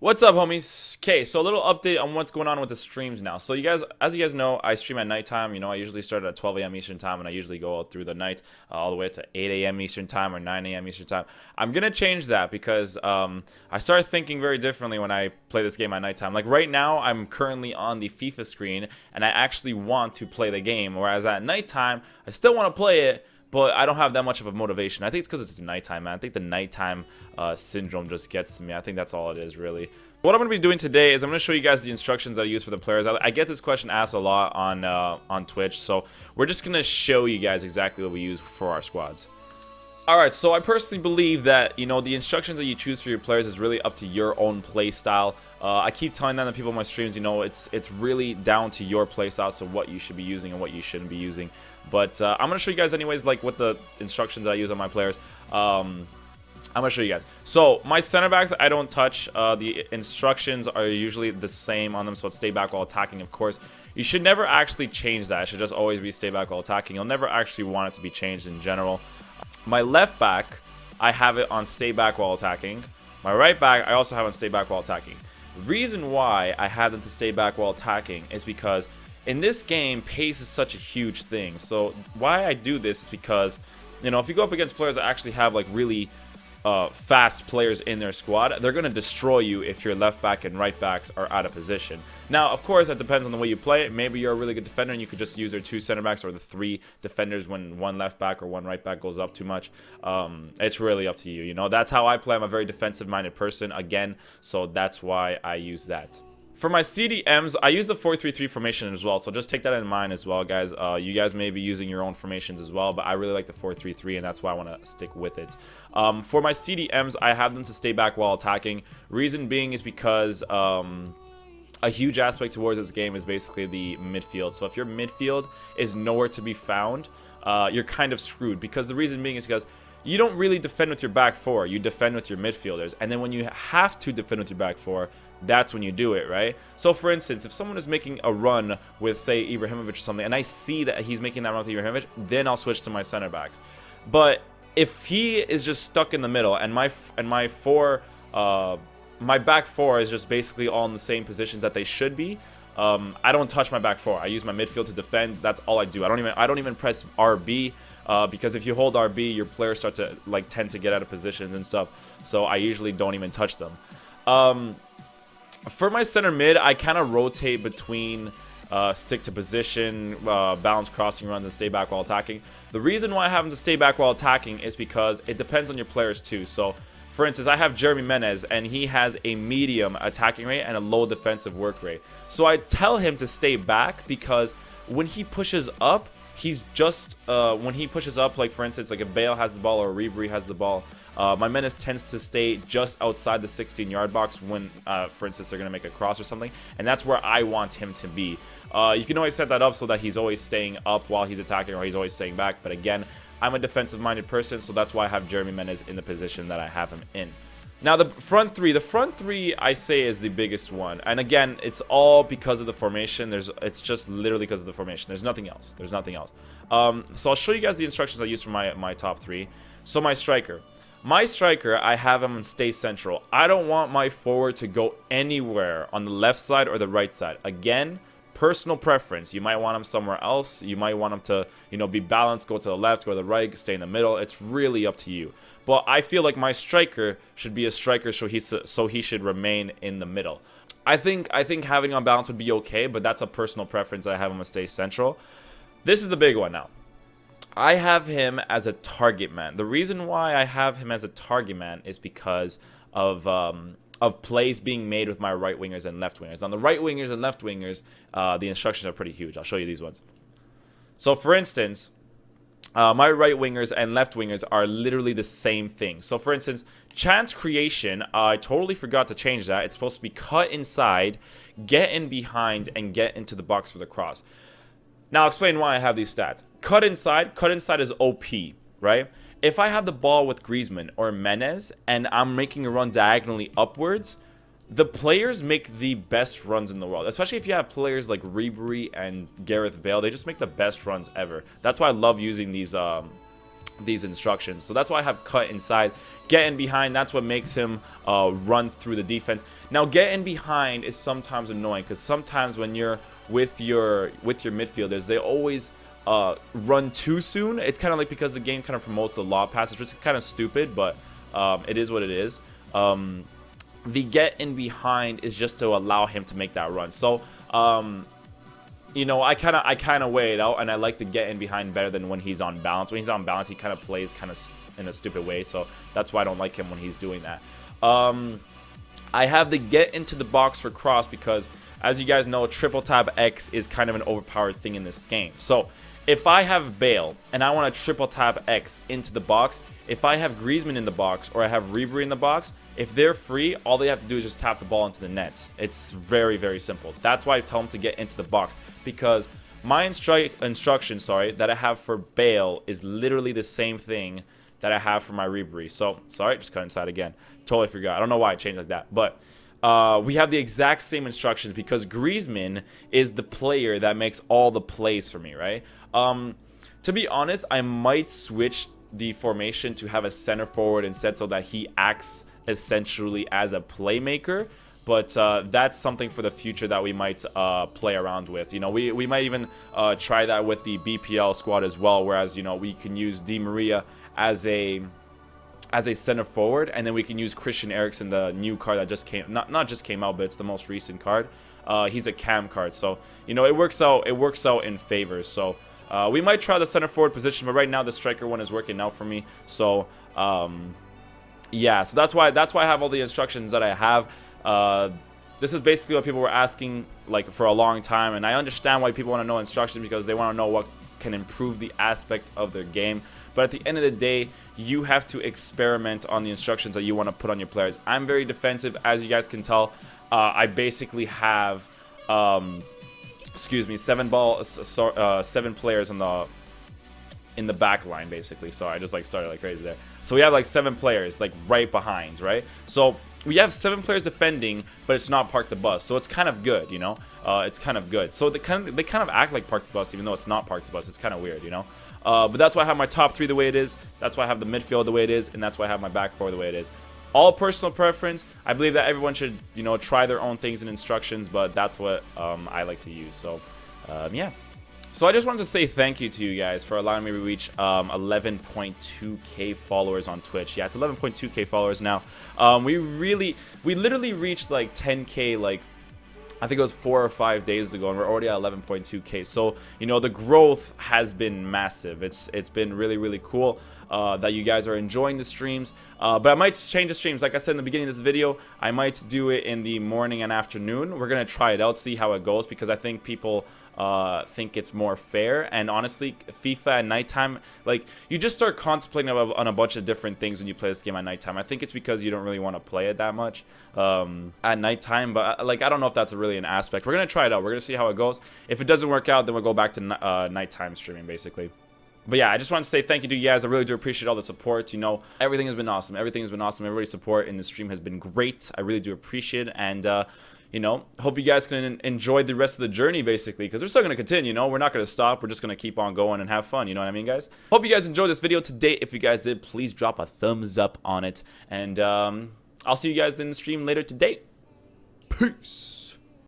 What's up, homies? Okay, so a little update on what's going on with the streams now. So you guys, as you guys know, I stream at nighttime. You know, I usually start at 12 a.m. Eastern time, and I usually go out through the night all the way to 8 a.m. Eastern time or 9 a.m. Eastern time. I'm gonna change that because I started thinking very differently when I play this game at nighttime. Like right now, I'm currently on the FIFA screen, and I actually want to play the game. Whereas at nighttime, I still want to play it, but I don't have that much of a motivation. I think it's because it's nighttime, man. I think the nighttime syndrome just gets to me. I think that's all it is, really. What I'm going to be doing today is I'm going to show you guys the instructions that I use for the players. I get this question asked a lot on Twitch, so we're just going to show you guys exactly what we use for our squads. Alright, so I personally believe that, you know, the instructions that you choose for your players is really up to your own play style. I keep telling that to people on my streams, you know, it's really down to your play style, so what you should be using and what you shouldn't be using. But I'm going to show you guys anyways, like, what the instructions that I use on my players. I'm going to show you guys. So, my center backs, I don't touch. The instructions are usually the same on them, so it's stay back while attacking, of course. You should never actually change that. It should just always be stay back while attacking. You'll never actually want it to be changed in general. My left back, I have it on stay back while attacking. My right back, I also have on stay back while attacking. The reason why I have them to stay back while attacking is because in this game, pace is such a huge thing. So why I do this is because, you know, if you go up against players that actually have like really fast players in their squad, they're going to destroy you if your left back and right backs are out of position. Now, of course, that depends on the way you play it. Maybe you're a really good defender and you could just use their two center backs or the three defenders when one left back or one right back goes up too much. It's really up to you. You know, that's how I play. I'm a very defensive-minded person, again, so that's why I use that. For my CDMs, I use the 4-3-3 formation as well, so just take that in mind as well, guys. You guys may be using your own formations as well, but I really like the 4-3-3, and that's why I want to stick with it. For my CDMs, I have them to stay back while attacking. Reason being is because a huge aspect towards this game is basically the midfield. So if your midfield is nowhere to be found, you're kind of screwed, because the reason being is because you don't really defend with your back four. You defend with your midfielders. And then when you have to defend with your back four, that's when you do it, right? So, for instance, if someone is making a run with, say, Ibrahimovic or something, and I see that he's making that run with Ibrahimovic, then I'll switch to my center backs. But if he is just stuck in the middle, and my back four is just basically all in the same positions that they should be, I don't touch my back four. I use my midfield to defend. That's all I do. I don't even press RB. Because if you hold RB, your players start to tend to get out of positions and stuff. So I usually don't even touch them. For my center mid, I kind of rotate between stick to position, balance crossing runs, and stay back while attacking. The reason why I have them to stay back while attacking is because it depends on your players too. So, for instance, I have Jeremy Menez, and he has a medium attacking rate and a low defensive work rate. So I tell him to stay back because when he pushes up, he's just, when he pushes up, like for instance, like if Bale has the ball or Ribery has the ball, my Menace tends to stay just outside the 16-yard box when, for instance, they're going to make a cross or something, and that's where I want him to be. You can always set that up so that he's always staying up while he's attacking, or he's always staying back, but again, I'm a defensive-minded person, so that's why I have Jeremy Menez in the position that I have him in. Now, the front three, I say, is the biggest one. And again, it's all because of the formation. It's just literally because of the formation. There's nothing else. There's nothing else. So I'll show you guys the instructions I use for my top three. So my striker. My striker, I have him stay central. I don't want my forward to go anywhere on the left side or the right side. Again, personal preference. You might want him somewhere else. You might want him to, you know, be balanced, go to the left, go to the right, stay in the middle. It's really up to you. But I feel like my striker should be a striker, so he should remain in the middle. I think having him on balance would be okay, but that's a personal preference that I have him to stay central. This is the big one now. I have him as a target man. The reason why I have him as a target man is because of plays being made with my right wingers and left wingers. On the right wingers and left wingers, the instructions are pretty huge. I'll show you these ones. So, for instance, my right wingers and left wingers are literally the same thing. So, for instance, chance creation, I totally forgot to change that. It's supposed to be cut inside, get in behind, and get into the box for the cross. Now, I'll explain why I have these stats. Cut inside is OP, right? If I have the ball with Griezmann or Menez and I'm making a run diagonally upwards, the players make the best runs in the world. Especially if you have players like Ribery and Gareth Bale. They just make the best runs ever. That's why I love using these these instructions. So that's why I have cut inside, get in behind. That's what makes him run through the defense. Now get in behind is sometimes annoying, because sometimes when you're with your midfielders, they always run too soon. It's kind of like because the game kind of promotes the lob passes, which is kind of stupid, but it is what it is. The get in behind is just to allow him to make that run. So you know, I kind of weigh it out, and I like to get in behind better than when he's on balance. When he's on balance, he kind of plays kind of in a stupid way, so that's why I don't like him when he's doing that. I have the get into the box for cross because, as you guys know, triple tap X is kind of an overpowered thing in this game. So if I have Bale and I want to triple tap X into the box, if I have Griezmann in the box or I have Ribery in the box, if they're free, all they have to do is just tap the ball into the net. It's very, very simple. That's why I tell them to get into the box, because my instruction, that I have for Bale is literally the same thing that I have for my Ribery. So, sorry, just cut inside again. Totally forgot. I don't know why I changed like that, but we have the exact same instructions because Griezmann is the player that makes all the plays for me, right? To be honest, I might switch the formation to have a center forward instead, so that he acts essentially as a playmaker. But that's something for the future that we might play around with. You know, we might even try that with the BPL squad as well, whereas, you know, we can use Di Maria as a center forward, and then we can use Christian Eriksen, the new card that just came, not just came out, but it's the most recent card. He's a cam card, so, you know, it works out in favor. So we might try the center forward position, but right now the striker one is working out for me. So yeah, so that's why I have all the instructions that I have. This is basically what people were asking, like, for a long time, and I understand why people want to know instructions, because they want to know what can improve the aspects of their game. But at the end of the day, you have to experiment on the instructions that you want to put on your players. I'm very defensive, as you guys can tell. I basically have excuse me, 7 players in the back line, basically. So I just like started like crazy there. So we have like 7 players like right behind, right? So we have 7 players defending, but it's not park the bus. So it's kind of good, you know. It's kind of good. So they kind of act like park the bus, even though it's not park the bus. It's kind of weird, you know. But that's why I have my top 3 the way it is. That's why I have the midfield the way it is, and that's why I have my back 4 the way it is. All personal preference. I believe that everyone should, you know, try their own things and instructions, but that's what I like to use. So yeah. So I just wanted to say thank you to you guys for allowing me to reach 11.2k followers on Twitch. Yeah, it's 11.2k followers now. We literally reached like 10k, like, I think it was 4 or 5 days ago, and we're already at 11.2k. So, you know, the growth has been massive. It's been really, really cool that you guys are enjoying the streams. But I might change the streams. Like I said in the beginning of this video, I might do it in the morning and afternoon. We're going to try it out, see how it goes, because I think people think it's more fair. And honestly, FIFA at nighttime, like, you just start contemplating on a bunch of different things when you play this game at nighttime. I think it's because you don't really want to play it that much at nighttime, but like, I don't know if that's really an aspect. We're gonna try it out. We're gonna see how it goes. If it doesn't work out, then we'll go back to nighttime streaming, basically. But yeah, I just want to say thank you to you guys. I really do appreciate all the support. You know, everything has been awesome. Everything has been awesome. Everybody's support in the stream has been great. I really do appreciate it. And you know, hope you guys can enjoy the rest of the journey, basically, because we're still going to continue. You know, we're not going to stop. We're just going to keep on going and have fun. You know what I mean, guys? Hope you guys enjoyed this video today. If you guys did, please drop a thumbs up on it. And I'll see you guys in the stream later today. Peace.